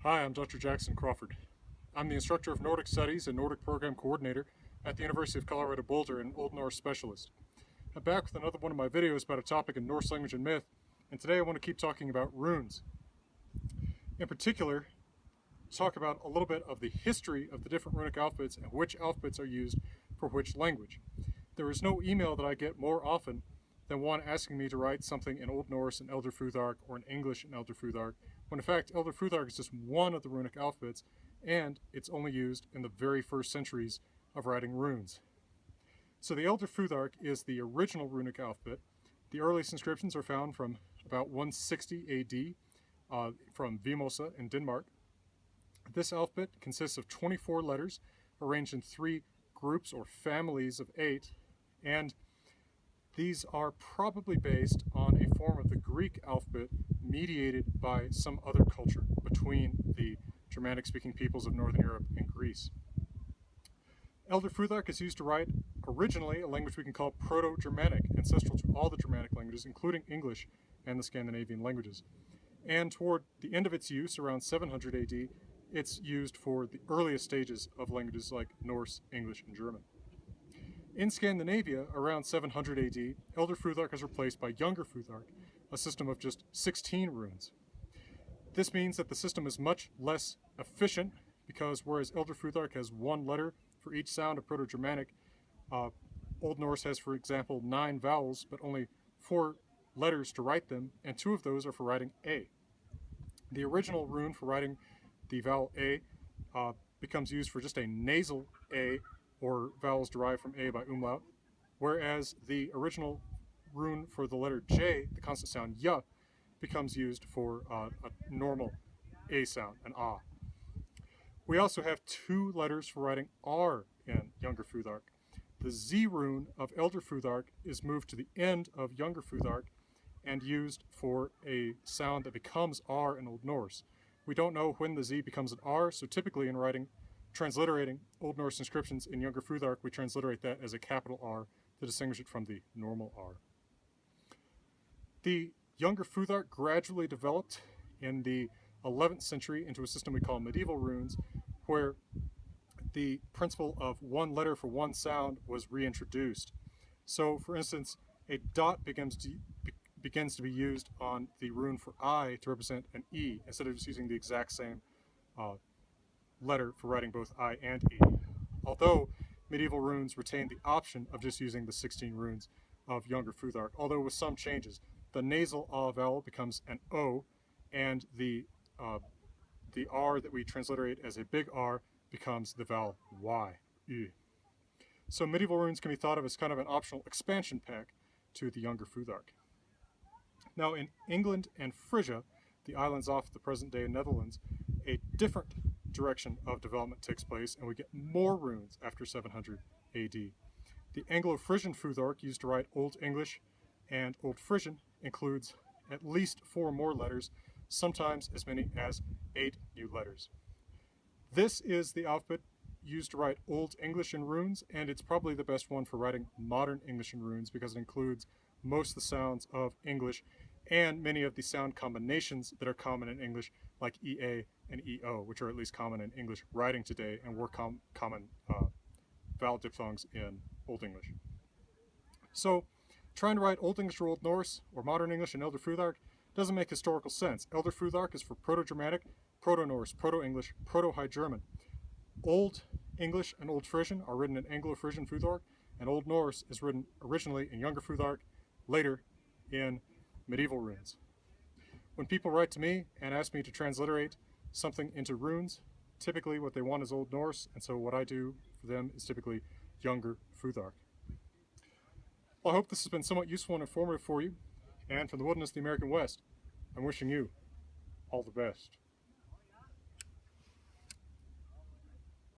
Hi, I'm Dr. Jackson Crawford. I'm the instructor of Nordic Studies and Nordic Program Coordinator at the University of Colorado Boulder and Old Norse Specialist. I'm back with another one of my videos about a topic in Norse language and myth, and today I want to keep talking about runes. In particular, talk about a little bit of the history of the different runic alphabets and which alphabets are used for which language. There is no email that I get more often than one asking me to write something in Old Norse and Elder Futhark or in English in Elder Futhark, when in fact Elder Futhark is just one of the runic alphabets and it's only used in the very first centuries of writing runes. So the Elder Futhark is the original runic alphabet. The earliest inscriptions are found from about 160 AD from Vimosa in Denmark. This alphabet consists of 24 letters arranged in 3 groups or families of 8, and these are probably based on a form of the Greek alphabet mediated by some other culture between the Germanic-speaking peoples of Northern Europe and Greece. Elder Futhark is used to write originally a language we can call Proto-Germanic, ancestral to all the Germanic languages, including English and the Scandinavian languages. And toward the end of its use, around 700 AD, it's used for the earliest stages of languages like Norse, English, and German. In Scandinavia, around 700 AD, Elder Futhark is replaced by Younger Futhark, a system of just 16 runes. This means that the system is much less efficient because whereas Elder Futhark has 1 letter for each sound of Proto-Germanic, Old Norse has, for example, 9 vowels, but only 4 letters to write them, and 2 of those are for writing A. The original rune for writing the vowel A becomes used for just a nasal A, or vowels derived from A by umlaut, whereas the original rune for the letter J, the consonant sound Y, becomes used for a normal A sound, an A. We also have 2 letters for writing R in Younger Futhark. The Z rune of Elder Futhark is moved to the end of Younger Futhark and used for a sound that becomes R in Old Norse. We don't know when the Z becomes an R, so typically in transliterating Old Norse inscriptions in Younger Futhark, we transliterate that as a capital R to distinguish it from the normal R. The Younger Futhark gradually developed in the 11th century into a system we call medieval runes, where the principle of 1 letter for 1 sound was reintroduced. So, for instance, a dot begins to be used on the rune for I to represent an E, instead of just using the exact same letter for writing both I and E. Although medieval runes retain the option of just using the 16 runes of Younger Futhark, although with some changes. The nasal A vowel becomes an O, and the R that we transliterate as a big R becomes the vowel Y, U. So medieval runes can be thought of as kind of an optional expansion pack to the Younger Futhark. Now in England and Frisia, the islands off the present-day Netherlands, a different direction of development takes place, and we get more runes after 700 AD. The anglo-frisian Futhark used to write Old English and Old Frisian includes at least 4 more letters, sometimes as many as 8 new letters. This is the alphabet used to write Old English in runes, and it's probably the best one for writing modern English in runes because it includes most of the sounds of English and many of the sound combinations that are common in English, like EA and EO, which are at least common in English writing today and were common vowel diphthongs in Old English. So, trying to write Old English or Old Norse or modern English in Elder Futhark doesn't make historical sense. Elder Futhark is for Proto-Germanic, Proto-Norse, Proto-English, Proto-High German. Old English and Old Frisian are written in anglo-frisian Futhark, and Old Norse is written originally in Younger Futhark, later in medieval runes. When people write to me and ask me to transliterate something into runes, typically what they want is Old Norse, and so what I do for them is typically Younger Futhark. Well, I hope this has been somewhat useful and informative for you, and from the wilderness of the American West, I'm wishing you all the best.